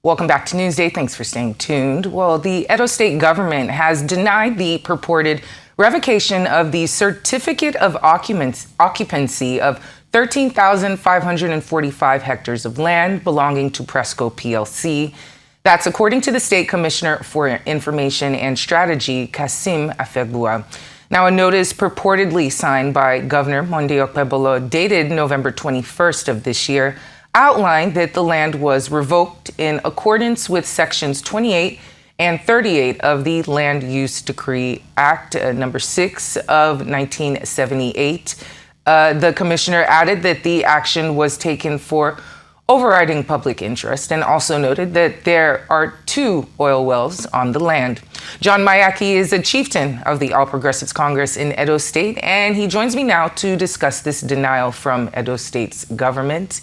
Welcome back to Newsday. Thanks for staying tuned. Well, the Edo State government has denied the purported revocation of the certificate of occupancy of 13,545 hectares of land belonging to Presco PLC. That's according to the State Commissioner for Information and Strategy, Kasim Afegbua. Now, a notice purportedly signed by Governor Monday Okpebolo, dated November 21st of this year, outlined that the land was revoked in accordance with Sections 28 and 38 of the Land Use Decree Act number 6 of 1978. The commissioner added that the action was taken for overriding public interest and also noted that there are 2 oil wells on the land. John Mayaki is a chieftain of the All Progressives Congress in Edo State, and he joins me now to discuss this denial from Edo State's government,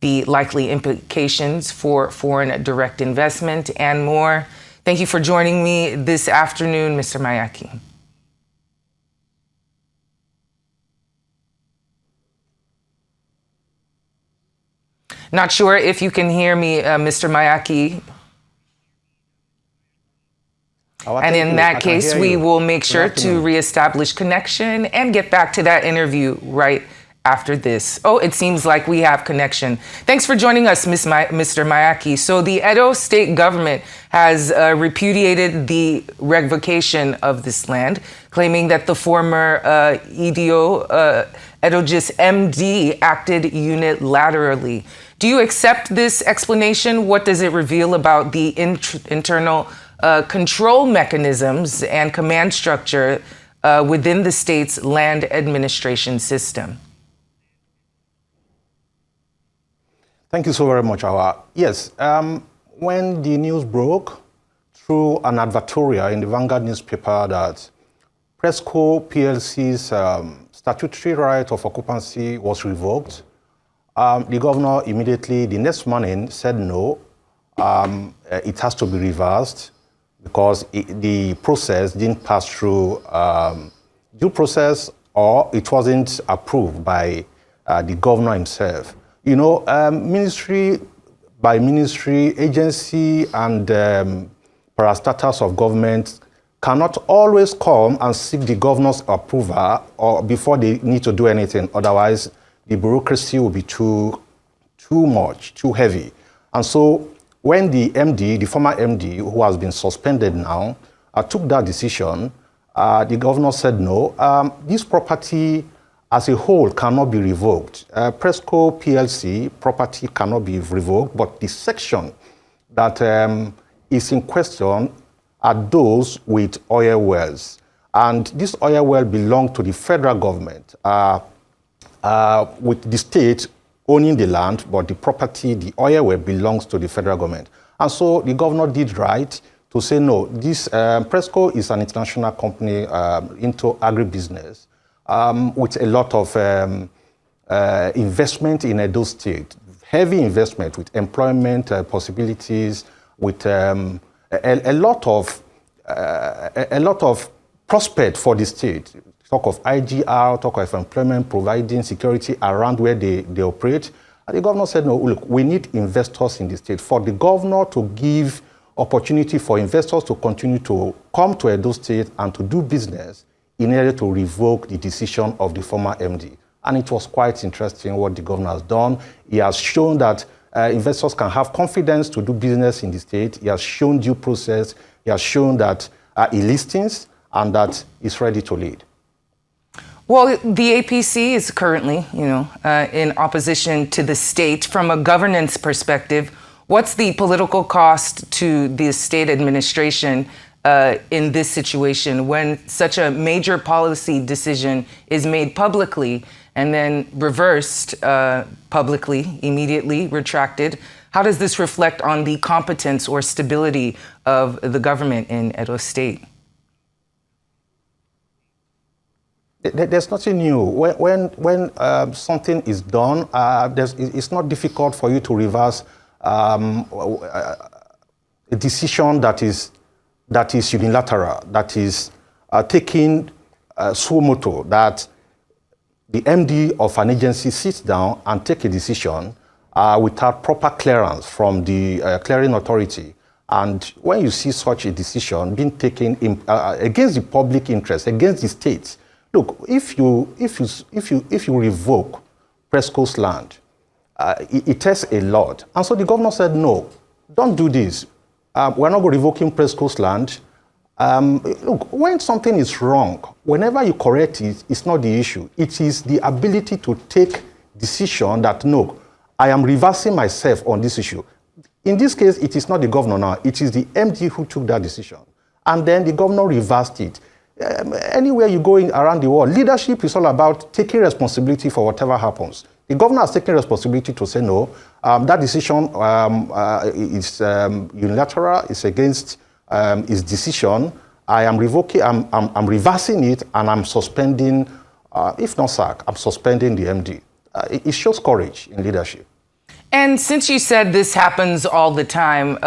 the likely implications for foreign direct investment, and more. Thank you for joining me this afternoon, Mr. Mayaki. Not sure if you can hear me, Mr. Mayaki. And in that case, we will make sure to reestablish connection and get back to that interview right after this. Oh, it seems like we have connection. Thanks for joining us, Mr. Mayaki. So the Edo State government has repudiated the revocation of this land, claiming that the former EDO, Edogis MD, acted unilaterally. Do you accept this explanation? What does it reveal about the internal control mechanisms and command structure within the state's land administration system? Thank you so very much, Awa. Yes, when the news broke through an advertorial in the Vanguard newspaper that Presco PLC's statutory right of occupancy was revoked, the governor immediately, the next morning, said no, it has to be reversed because the process didn't pass through due process, or it wasn't approved by the governor himself. You know, ministry by ministry, agency, and parastatals of government cannot always come and seek the governor's approval or before they need to do anything. Otherwise, the bureaucracy will be too much, too heavy. And so when the MD, the former MD, who has been suspended now, took that decision, the governor said no, this property as a whole cannot be revoked. Presco PLC property cannot be revoked, but the section that is in question are those with oil wells. And this oil well belong to the federal government, with the state owning the land, but the property, the oil well, belongs to the federal government. And so the governor did right to say no. This Presco is an international company into agribusiness, with a lot of investment in Edo State, heavy investment with employment possibilities, with a lot of prospect for the state. Talk of IGR, talk of employment, providing security around where they operate. And the governor said, no, look, we need investors in the state. For the governor to give opportunity for investors to continue to come to Edo State and to do business, in order to revoke the decision of the former MD. And it was quite interesting what the governor has done. He has shown that investors can have confidence to do business in the state. He has shown due process. He has shown that he listens and that he's ready to lead. Well, the APC is currently, in opposition to the state. From a governance perspective, what's the political cost to the state administration in this situation when such a major policy decision is made publicly and then reversed publicly, immediately retracted? How does this reflect on the competence or stability of the government in Edo State? There's nothing new. When something is done, it's not difficult for you to reverse a decision that is unilateral, that is taking suo motu, that the MD of an agency sits down and take a decision, without proper clearance from the clearing authority. And when you see such a decision being taken against the public interest, against the state, look, if you revoke Presco's land, it takes a lot. And so the governor said, no, don't do this. We're not revoking Presco's land. Look, when something is wrong, whenever you correct it, it's not the issue. It is the ability to take decision that, no, I am reversing myself on this issue. In this case, it is not the governor now. It is the MD who took that decision. And then the governor reversed it. Anywhere you go around the world, leadership is all about taking responsibility for whatever happens. The governor has taken responsibility to say, no, that decision is unilateral, it's against his decision. I am revoking, I'm reversing it, and I'm suspending, if not sack, I'm suspending the MD. It shows courage in leadership. And since you said this happens all the time,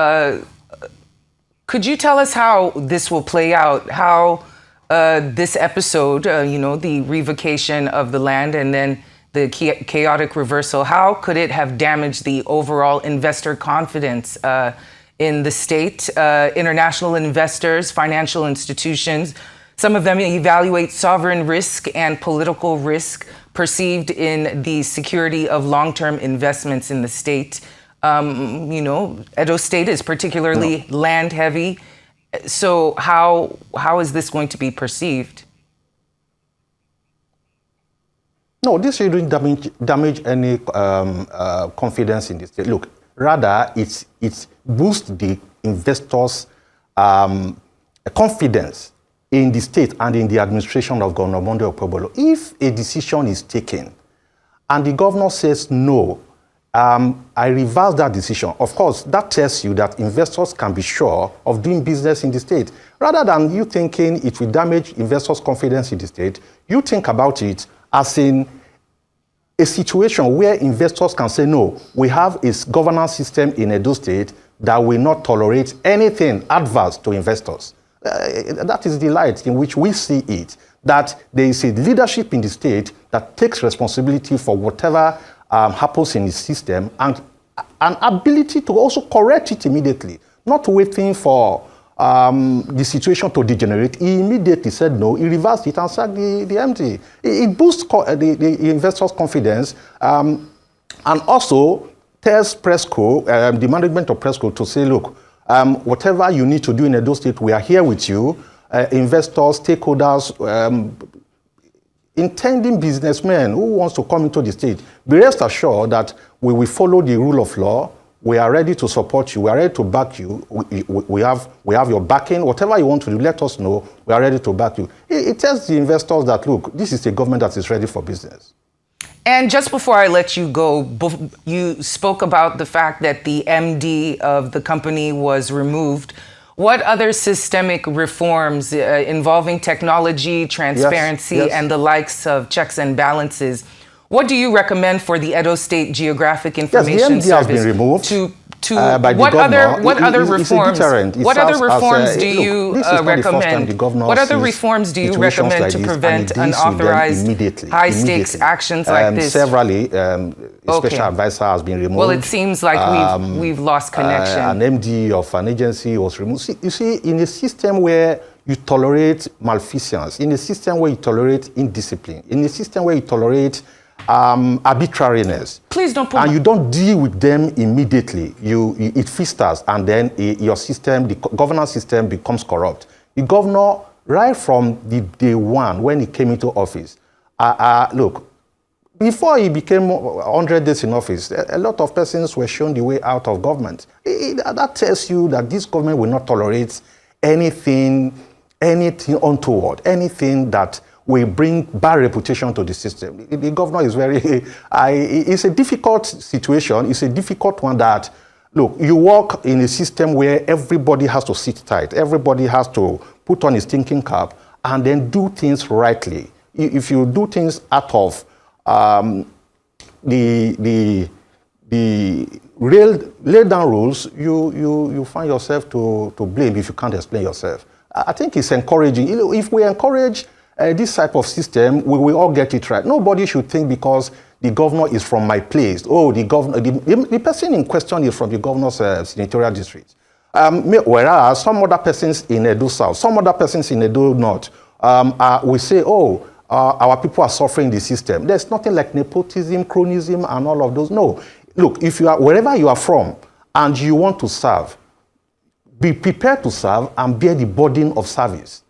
could you tell us how this will play out? How this episode, the revocation of the land and then the chaotic reversal, how could it have damaged the overall investor confidence in the state? International investors, financial institutions, some of them evaluate sovereign risk and political risk perceived in the security of long-term investments in the state. Edo State is particularly land heavy. So how is this going to be perceived? No, this shouldn't damage any confidence in the state. Look, rather, it boosts the investors' confidence in the state and in the administration of Governor Monday Okpebholo. If a decision is taken and the governor says no, I reverse that decision. Of course, that tells you that investors can be sure of doing business in the state. Rather than you thinking it will damage investors' confidence in the state, you think about it as in a situation where investors can say, no, we have a governance system in Edo State that will not tolerate anything adverse to investors. That is the light in which we see it, that there is a leadership in the state that takes responsibility for whatever happens in the system and an ability to also correct it immediately, not waiting for the situation to degenerate. He immediately said no, he reversed it and sacked the MD. It boosts the investors' confidence and also tells Presco, the management of Presco, to say, look, whatever you need to do in Edo State, we are here with you. Investors, stakeholders, intending businessmen who wants to come into the state, be rest assured that we will follow the rule of law. We are ready to support you. We are ready to back you. We have your backing. Whatever you want to do, let us know. We are ready to back you. It tells the investors that, look, this is a government that is ready for business. And just before I let you go, you spoke about the fact that the MD of the company was removed. What other systemic reforms involving technology, transparency, and the likes of checks and balances, what do you recommend for the Edo State Geographic Information Service? Yes, the MD has been removed. By the what governor. What other reforms? What other reforms do you recommend? What other reforms do you recommend to prevent unauthorized high-stakes actions like this? Severally, special advisor has been removed. Well, it seems like we've lost connection. An MD of an agency was removed. You see, in a system where you tolerate malfeasance, in a system where you tolerate indiscipline, in a system where you tolerate arbitrariness. Please don't put. And you don't deal with them immediately. It festers, and then your system, the governance system, becomes corrupt. The governor, right from the day one when he came into office, look, before he became 100 days in office, a lot of persons were shown the way out of government. That tells you that this government will not tolerate anything untoward, anything that will bring bad reputation to the system. The governor is it's a difficult situation. It's a difficult one that, look, you work in a system where everybody has to sit tight. Everybody has to put on his thinking cap and then do things rightly. If you do things out of the laid down rules, you find yourself to blame if you can't explain yourself. I think it's encouraging. If we encourage this type of system, we will all get it right. Nobody should think because the governor is from my place. Oh, the governor, the person in question is from the governor's senatorial district. Whereas some other persons in Edo South, some other persons in Edo North, we say, oh, our people are suffering the system. There's nothing like nepotism, cronyism, and all of those. No. Look, if you are wherever you are from and you want to serve, be prepared to serve and bear the burden of service.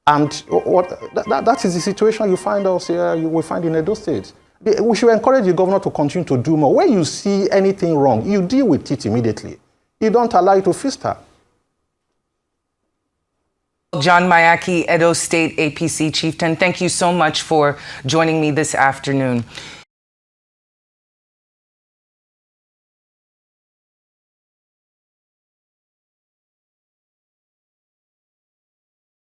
And that is the situation you find us here, you will find in Edo State. We should encourage the governor to continue to do more. When you see anything wrong, you deal with it immediately. You don't allow it to fester. John Mayaki, Edo State APC chieftain, thank you so much for joining me this afternoon.